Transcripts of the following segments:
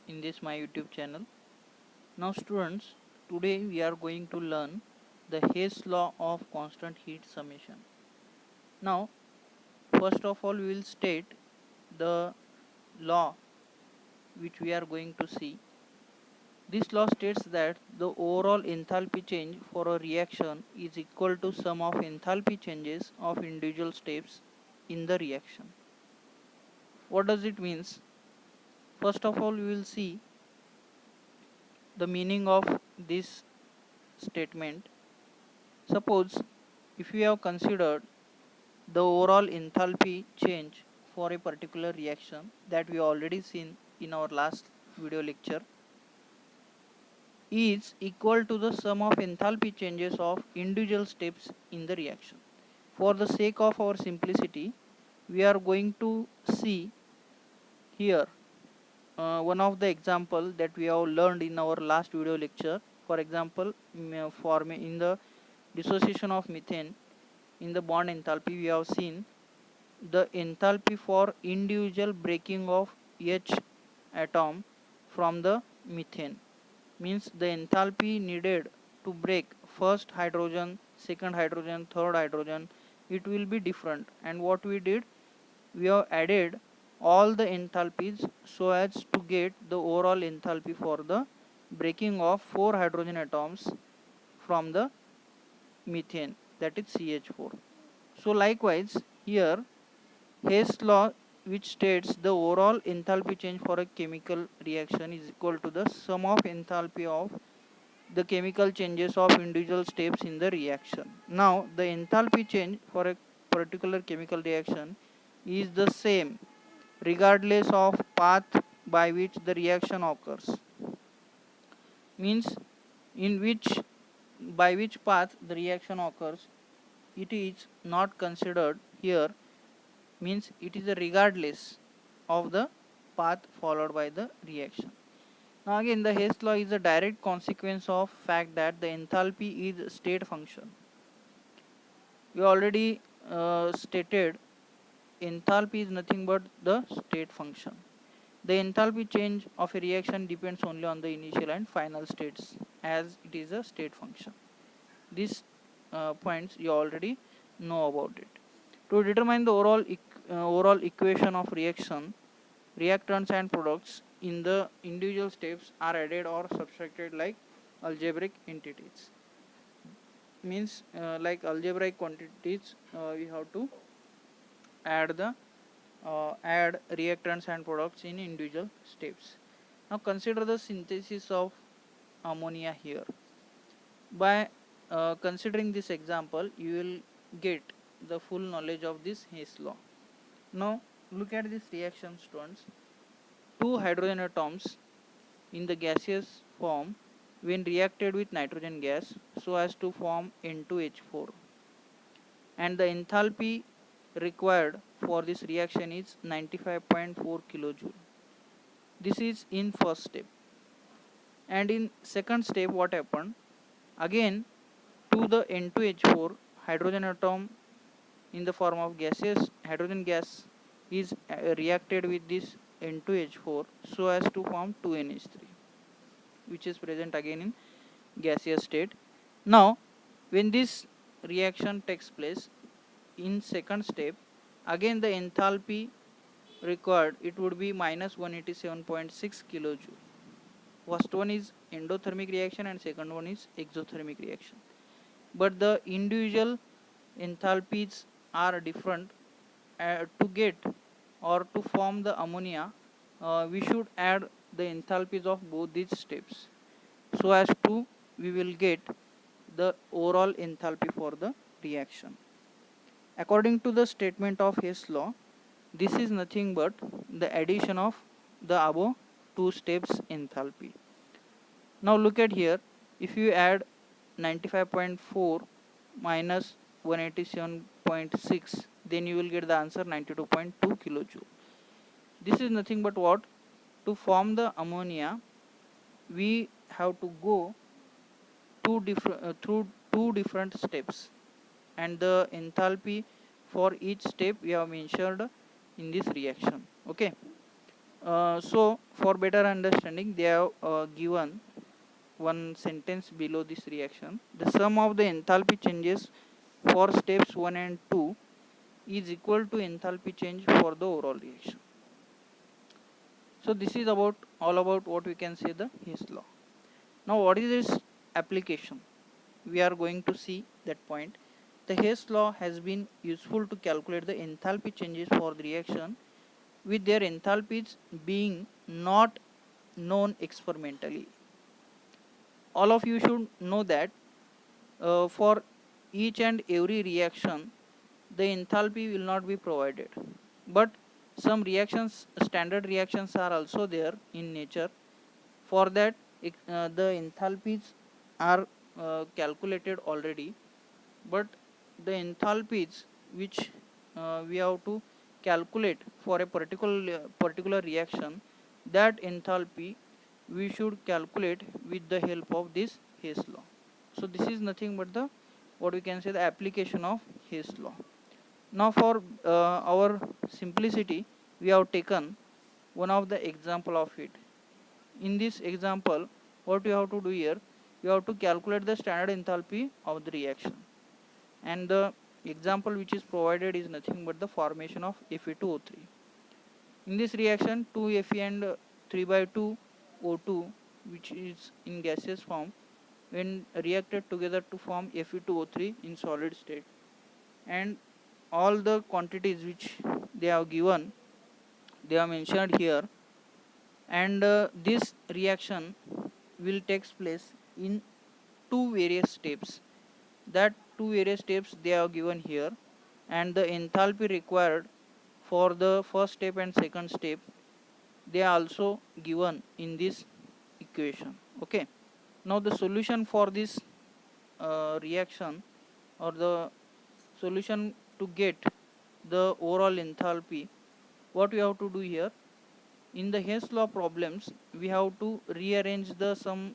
in this my YouTube channel. Now students, today we are going to learn the Hess law of constant heat summation. Now first of all we will state the law which we are going to see. This law states that the overall enthalpy change for a reaction is equal to sum of enthalpy changes of individual steps in the reaction. What does it means? First of all we will see the meaning of this statement. Suppose if we have considered the overall enthalpy change for a particular reaction that we already seen in our last video lecture is equal to the sum of enthalpy changes of individual steps in the reaction. For the sake of our simplicity, we are going to see here one of the example that we have learned in our last video lecture. For example, in the dissociation of methane, in the bond enthalpy we have seen the enthalpy for individual breaking of H atom from the methane, means the enthalpy needed to break first hydrogen, second hydrogen, third hydrogen, it will be different. And what we did, we have added all the enthalpies so as to get the overall enthalpy for the breaking of 4 hydrogen atoms from the methane, that is CH4. So likewise here Hess law, which states the overall enthalpy change for a chemical reaction is equal to the sum of enthalpy of the chemical changes of individual steps in the reaction. Now the enthalpy change for a particular chemical reaction is the same regardless of path by which the reaction occurs, means in which by which path the reaction occurs, it is not considered here, means it is a regardless of the path followed by the reaction. Now again, the Hess law is a direct consequence of fact that the enthalpy is state function. We already stated enthalpy is nothing but the state function. The enthalpy change of a reaction depends only on the initial and final states, as it is a state function. These points you already know about it. To determine the overall equation of reaction, reactants and products in the individual steps are added or subtracted like algebraic entities. Means like algebraic quantities, we have to add reactants and products in individual steps. Now consider the synthesis of ammonia here. By considering this example, you will get the full knowledge of this Hess law. Now look at this reaction, students. Two hydrogen atoms in the gaseous form when reacted with nitrogen gas so as to form N2H4, and the enthalpy required for this reaction is 95.4 kilojoule. This is in first step. And in second step, what happened? Again, to the N2H4 hydrogen atom in the form of gaseous hydrogen gas is reacted with this N2H4 so as to form 2NH3, which is present again in gaseous state. Now when this reaction takes place in second step, again the enthalpy required, it would be minus 187.6 kilojoule. First one is endothermic reaction and second one is exothermic reaction, but the individual enthalpies are different. To get or to form the ammonia, we should add the enthalpies of both these steps so as to we will get the overall enthalpy for the reaction. According to the statement of Hess law, this is nothing but the addition of the above two steps enthalpy. Now look at here, if you add 95.4 minus 187.6, then you will get the answer 92.2 kilojoule. This is nothing but what? To form the ammonia, we have to go through two different steps, and the enthalpy for each step we have mentioned in this reaction. Okay. So for better understanding, they have given one sentence below this reaction. The sum of the enthalpy changes for steps 1 and 2 is equal to enthalpy change for the overall reaction. So this is about all about what we can say the Hess law. Now what is its application? We are going to see that point. The Hess law has been useful to calculate the enthalpy changes for the reaction with their enthalpies being not known experimentally. All of you should know that for each and every reaction the enthalpy will not be provided, but some reactions, standard reactions, are also there in nature. For that the enthalpies are calculated already, but the enthalpies which we have to calculate for a particular reaction, that enthalpy we should calculate with the help of this Hess law. So this is nothing but the what we can say the application of Hess law. Now for our simplicity, we have taken one of the example of it. In this example, what you have to do here, you have to calculate the standard enthalpy of the reaction, and the example which is provided is nothing but the formation of Fe2O3. In this reaction, 2 Fe and 3/2 O2, which is in gaseous form, when reacted together to form Fe2O3 in solid state, and all the quantities which they have given, they are mentioned here, and this reaction will takes place in two various steps. That two various steps they are given here, and the enthalpy required for the first step and second step they are also given in this equation. Okay, now the solution for this reaction, or the solution to get the overall enthalpy, what we have to do here, in the Hess law problems we have to rearrange some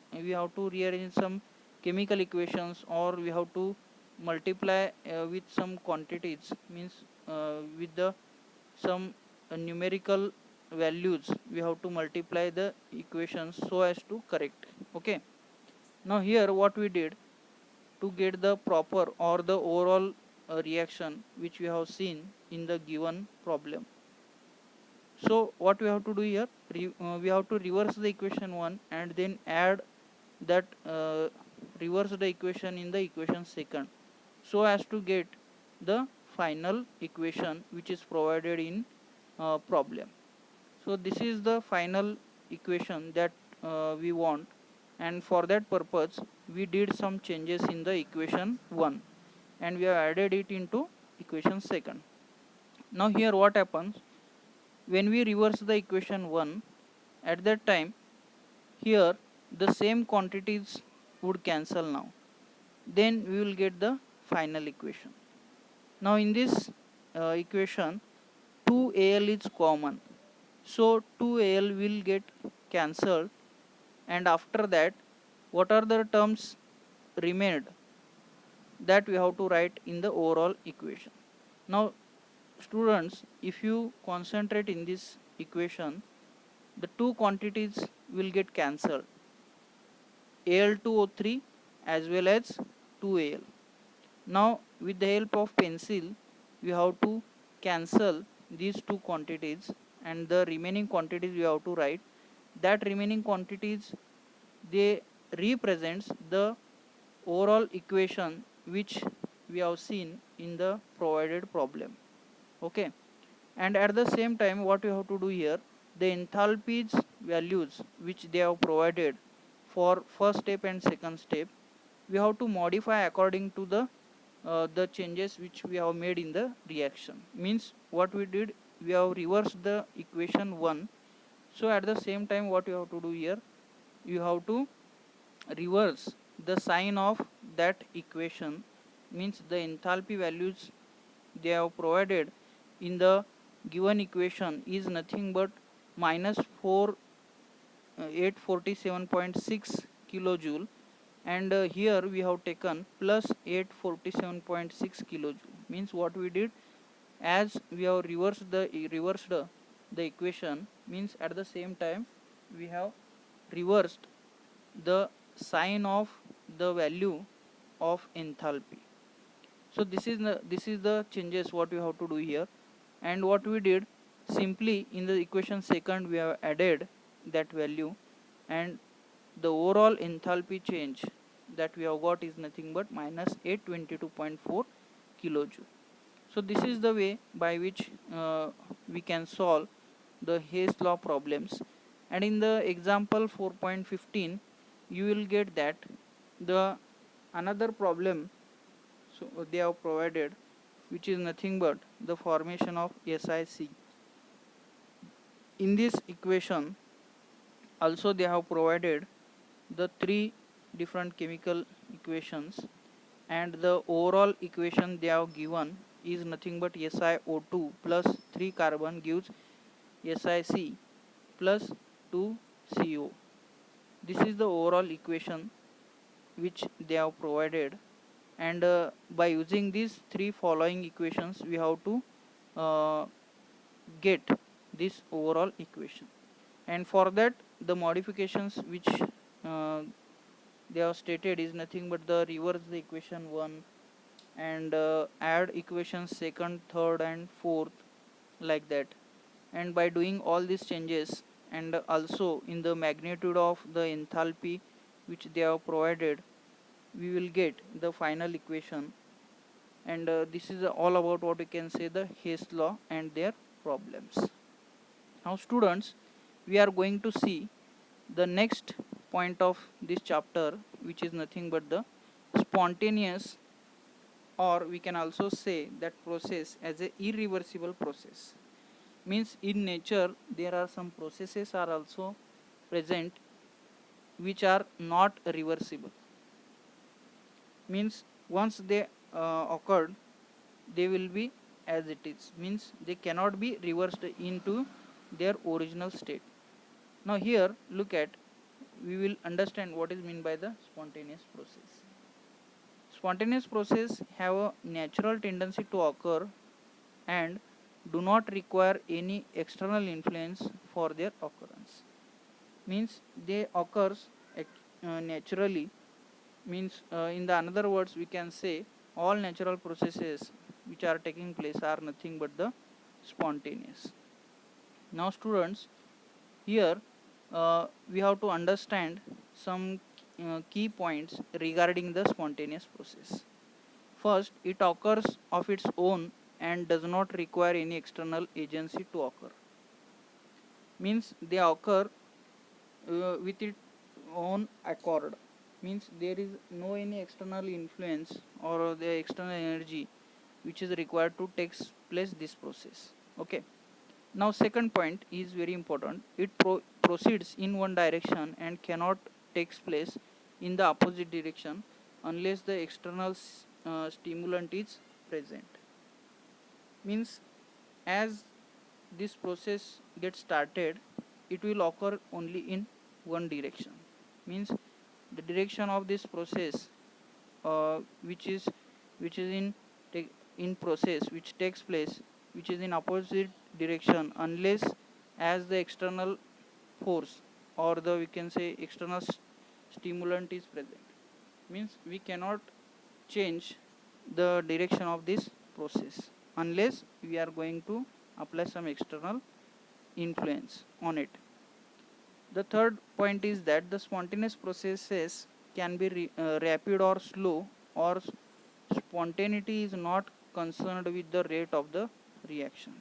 chemical equations, or we have to multiply with some quantities, means with the some numerical values we have to multiply the equations so as to correct. Okay, now here what we did to get the proper or the overall reaction which we have seen in the given problem. So what we have to do here, we have to reverse the equation 1 and then add that reverse the equation in the equation second, so as to get the final equation which is provided in problem. So this is the final equation that we want, and for that purpose we did some changes in the equation 1 and we have added it into equation second. Now here what happens, when we reverse the equation 1, at that time here the same quantities would cancel now, then we will get the final equation. Now in this equation 2Al is common, so 2Al will get cancelled, and after that what are the terms remained, that we have to write in the overall equation. Now students, if you concentrate in this equation, the two quantities will get cancelled, Al2O3 as well as 2Al. Now with the help of pencil we have to cancel these two quantities, and the remaining quantities we have to write. That remaining quantities, they represents the overall equation which we have seen in the provided problem. Okay, and at the same time what we have to do here, the enthalpies values which they have provided for first step and second step, we have to modify according to the changes which we have made in the reaction. Means what we did, we have reversed the equation 1, so at the same time what you have to do here, you have to reverse the sign of that equation, means the enthalpy values they have provided in the given equation is nothing but minus 847.6 kilojoule, and here we have taken plus 847.6 kilojoule. Means what we did, as we have reversed the equation, means at the same time we have reversed the sign of the value of enthalpy. So this is the changes what we have to do here. And what we did, simply in the equation second we have added that value, and the overall enthalpy change that we have got is nothing but minus 822.4 kilojoule. So this is the way by which we can solve the Hayes law problems. And in the example 4.15 you will get that the another problem so they have provided, which is nothing but the formation of SiC. In this equation also they have provided the three different chemical equations, and the overall equation they have given is nothing but SiO2 plus 3 carbon gives SiC plus 2CO. This is the overall equation which they have provided, and by using these three following equations we have to get this overall equation. And for that the modifications which uh, they have stated is nothing but the reverse the equation 1 and add equations second, third and fourth, like that. And by doing all these changes and also in the magnitude of the enthalpy which they have provided, we will get the final equation. And this is all about what we can say the Hayes law and their problems. Now students, we are going to see the next point of this chapter, which is nothing but the spontaneous, or we can also say that process as a irreversible process. Means in nature there are some processes are also present which are not reversible. Means once they occurred, they will be as it is, means they cannot be reversed into their original state. Now here look at, we will understand what is meant by the spontaneous process. Spontaneous process have a natural tendency to occur and do not require any external influence for their occurrence. Means they occurs naturally, means in the another words we can say all natural processes which are taking place are nothing but the spontaneous. Now students, here we have to understand some key points regarding the spontaneous process. First, it occurs of its own and does not require any external agency to occur. Means they occur with its own accord. Means there is no any external influence or the external energy which is required to take place this process. Okay. Now second point is very important. It proceeds in one direction and cannot take place in the opposite direction unless the external stimulant is present. Means as this process gets started, it will occur only in one direction. Means the direction of this process which is in process which takes place, which is in opposite direction unless as the external force or the we can say external stimulant is present. Means we cannot change the direction of this process unless we are going to apply some external influence on it. The third point is that the spontaneous processes can be rapid or slow, or spontaneity is not concerned with the rate of the reaction.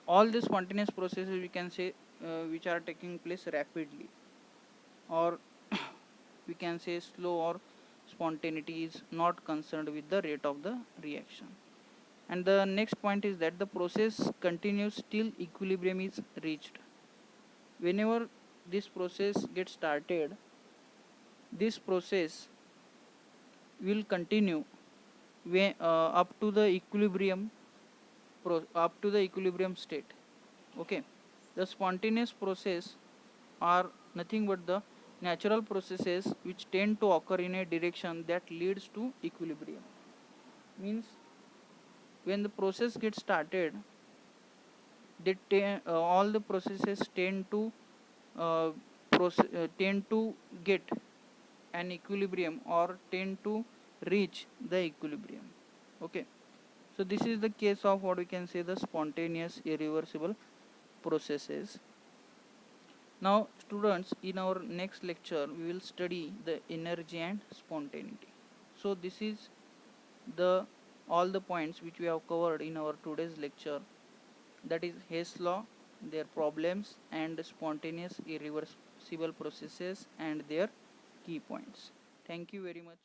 All the spontaneous processes we can say which are taking place rapidly, or we can say slow, or spontaneity is not concerned with the rate of the reaction. And the next point is that the process continues till equilibrium is reached. Whenever this process gets started, this process will continue up to the equilibrium state. Okay, the spontaneous process are nothing but the natural processes which tend to occur in a direction that leads to equilibrium. Means when the process gets started, all the processes uh, tend to get an equilibrium or tend to reach the equilibrium. Okay, so this is the case of what we can say the spontaneous irreversible processes. Now students, in our next lecture we will study the energy and spontaneity. So this is the all the points which we have covered in our today's lecture, that is Hess law, their problems, and spontaneous irreversible processes and their key points. Thank you very much.